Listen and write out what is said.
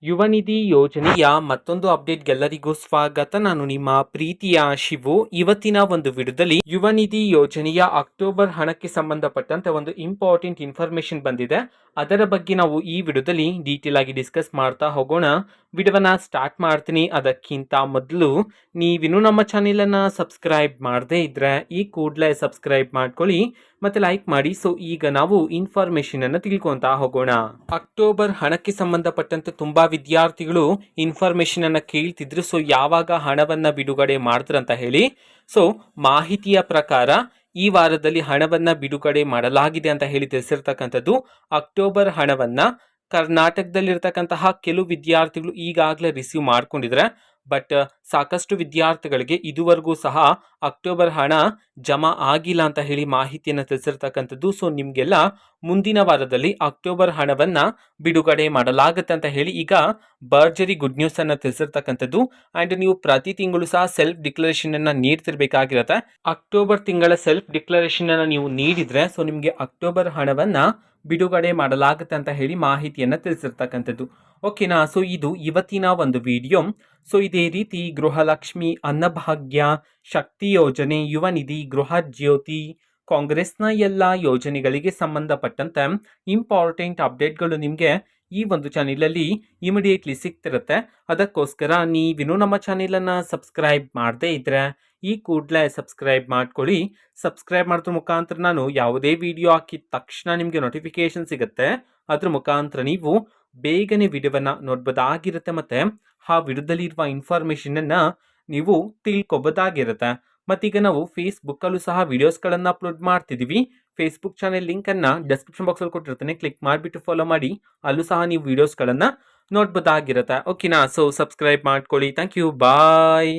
ಯುವ ನಿಧಿ ಯೋಜನೆಯ ಮತ್ತೊಂದು ಅಪ್ಡೇಟ್ಗೆಲ್ಲರಿಗೂ ಸ್ವಾಗತ. ನಾನು ನಿಮ್ಮ ಪ್ರೀತಿಯ ಶಿವು. ಇವತ್ತಿನ ಒಂದು ವಿಡಿಯೋದಲ್ಲಿ ಯುವ ನಿಧಿ ಯೋಜನೆಯ ಅಕ್ಟೋಬರ್ ಹಣಕ್ಕೆ ಸಂಬಂಧಪಟ್ಟಂತೆ ಒಂದು ಇಂಪಾರ್ಟೆಂಟ್ ಇನ್ಫಾರ್ಮೇಶನ್ ಬಂದಿದೆ. ಅದರ ಬಗ್ಗೆ ನಾವು ಈ ವಿಡಿಯೋದಲ್ಲಿ ಡೀಟೇಲ್ ಆಗಿ ಡಿಸ್ಕಸ್ ಮಾಡ್ತಾ ಹೋಗೋಣ. ವಿಡಿಯೋವನ್ನ ಸ್ಟಾರ್ಟ್ ಮಾಡ್ತೀನಿ. ಅದಕ್ಕಿಂತ ಮೊದಲು ನೀವಿನ್ನೂ ನಮ್ಮ ಚಾನೆಲನ್ನ ಸಬ್ಸ್ಕ್ರೈಬ್ ಮಾಡದೇ ಇದ್ರೆ ಈ ಕೂಡಲೇ ಸಬ್ಸ್ಕ್ರೈಬ್ ಮಾಡ್ಕೊಳ್ಳಿ ಮತ್ತೆ ಲೈಕ್ ಮಾಡಿ. ಸೊ ಈಗ ನಾವು ಇನ್ಫಾರ್ಮೇಶನ್ ಅನ್ನು ತಿಳ್ಕೊಂತಾ ಹೋಗೋಣ. ಅಕ್ಟೋಬರ್ ಹಣಕ್ಕೆ ಸಂಬಂಧಪಟ್ಟಂತೆ ತುಂಬಾ ವಿದ್ಯಾರ್ಥಿಗಳು ಇನ್ಫಾರ್ಮೇಶನ್ ಅನ್ನ ಕೇಳ್ತಿದ್ರು. ಸೊ ಯಾವಾಗ ಹಣವನ್ನ ಬಿಡುಗಡೆ ಮಾಡ್ತಾರಂತ ಹೇಳಿ. ಸೊ ಮಾಹಿತಿಯ ಪ್ರಕಾರ ಈ ವಾರದಲ್ಲಿ ಹಣವನ್ನ ಬಿಡುಗಡೆ ಮಾಡಲಾಗಿದೆ ಅಂತ ಹೇಳಿ ತಿಳಿಸಿರ್ತಕ್ಕಂಥದ್ದು. ಅಕ್ಟೋಬರ್ ಹಣವನ್ನ ಕರ್ನಾಟಕದಲ್ಲಿರ್ತಕ್ಕಂತಹ ಕೆಲವು ವಿದ್ಯಾರ್ಥಿಗಳು ಈಗಾಗಲೇ ರಿಸೀವ್ ಮಾಡ್ಕೊಂಡಿದ್ರೆ, ಬಟ್ ಸಾಕಷ್ಟು ವಿದ್ಯಾರ್ಥಿಗಳಿಗೆ ಇದುವರೆಗೂ ಸಹ ಅಕ್ಟೋಬರ್ ಹಣ ಜಮಾ ಆಗಿಲ್ಲ ಅಂತ ಹೇಳಿ ಮಾಹಿತಿಯನ್ನು ತಿಳಿಸಿರ್ತಕ್ಕಂಥದ್ದು. ಸೊ ನಿಮ್ಗೆಲ್ಲ ಮುಂದಿನ ವಾರದಲ್ಲಿ ಅಕ್ಟೋಬರ್ ಹಣವನ್ನ ಬಿಡುಗಡೆ ಮಾಡಲಾಗುತ್ತೆ ಅಂತ ಹೇಳಿ ಈಗ ಭರ್ಜರಿ ಗುಡ್ ನ್ಯೂಸ್ ಅನ್ನ ತಿಳಿಸಿರ್ತಕ್ಕಂಥದ್ದು. ಅಂಡ್ ನೀವು ಪ್ರತಿ ತಿಂಗಳು ಸಹ ಸೆಲ್ಫ್ ಡಿಕ್ಲರೇಷನ್ ಅನ್ನ ನೀಡ್ತಿರ್ಬೇಕಾಗಿರತ್ತೆ. ಅಕ್ಟೋಬರ್ ತಿಂಗಳ ಸೆಲ್ಫ್ ಡಿಕ್ಲರೇಷನ್ ಅನ್ನ ನೀವು ನೀಡಿದ್ರೆ ಸೊ ನಿಮ್ಗೆ ಅಕ್ಟೋಬರ್ ಹಣವನ್ನ ಬಿಡುಗಡೆ ಮಾಡಲಾಗುತ್ತೆ ಅಂತ ಹೇಳಿ ಮಾಹಿತಿಯನ್ನ ತಿಳಿಸಿರ್ತಕ್ಕಂಥದ್ದು. ಓಕೆನಾ. ಸೊ ಇದು ಇವತ್ತಿನ ಒಂದು ವಿಡಿಯೋ. ಸೊ ಇದೇ ರೀತಿ ಗೃಹಲಕ್ಷ್ಮಿ, ಅನ್ನಭಾಗ್ಯ, ಶಕ್ತಿ ಯೋಜನೆ, ಯುವ ನಿಧಿ, ಗೃಹ ಜ್ಯೋತಿ, ಕಾಂಗ್ರೆಸ್ನ ಎಲ್ಲ ಯೋಜನೆಗಳಿಗೆ ಸಂಬಂಧಪಟ್ಟಂತೆ ಇಂಪಾರ್ಟೆಂಟ್ ಅಪ್ಡೇಟ್ಗಳು ನಿಮಗೆ ಈ ಒಂದು ಚಾನೆಲಲ್ಲಿ ಇಮಿಡಿಯೇಟ್ಲಿ ಸಿಗ್ತಿರುತ್ತೆ. ಅದಕ್ಕೋಸ್ಕರ ನೀವಿನ್ನೂ ನಮ್ಮ ಚಾನೆಲನ್ನು ಸಬ್ಸ್ಕ್ರೈಬ್ ಮಾಡದೇ ಇದ್ರೆ ಈ ಕೂಡಲೇ ಸಬ್ಸ್ಕ್ರೈಬ್ ಮಾಡ್ಕೊಳ್ಳಿ. ಸಬ್ಸ್ಕ್ರೈಬ್ ಮಾಡೋದ್ರ ಮುಖಾಂತರ ನಾನು ಯಾವುದೇ ವಿಡಿಯೋ ಹಾಕಿದ ತಕ್ಷಣ ನಿಮಗೆ ನೋಟಿಫಿಕೇಶನ್ ಸಿಗುತ್ತೆ. ಅದ್ರ ಮುಖಾಂತರ ನೀವು ಬೇಗನೆ ವಿಡಿಯೋವನ್ನ ನೋಡ್ಬೋದಾಗಿರುತ್ತೆ. ಮತ್ತೆ ಆ ವಿಡಿಯೋದಲ್ಲಿ ಇರುವ ಇನ್ಫಾರ್ಮೇಶನ್ ಅನ್ನ ನೀವು ತಿಳ್ಕೊಬೋದಾಗಿರುತ್ತೆ. ಮತ್ತೀಗ ನಾವು ಫೇಸ್ಬುಕ್ ಅಲ್ಲೂ ಸಹ ವಿಡಿಯೋಸ್ಗಳನ್ನು ಅಪ್ಲೋಡ್ ಮಾಡ್ತಿದ್ದೀವಿ. ಫೇಸ್ಬುಕ್ ಚಾನೆಲ್ ಲಿಂಕ್ ಅನ್ನ ಡಿಸ್ಕ್ರಿಪ್ಷನ್ ಬಾಕ್ಸ್ ಅಲ್ಲಿ ಕೊಟ್ಟಿರ್ತೇನೆ. ಕ್ಲಿಕ್ ಮಾಡಿಬಿಟ್ಟು ಫಾಲೋ ಮಾಡಿ. ಅಲ್ಲೂ ಸಹ ನೀವು ವಿಡಿಯೋಸ್ಗಳನ್ನ ನೋಡ್ಬೋದಾಗಿರುತ್ತೆ. ಓಕೆನಾ. ಸೊ ಸಬ್ಸ್ಕ್ರೈಬ್ ಮಾಡ್ಕೊಳ್ಳಿ. Thank you. ಬಾಯ್.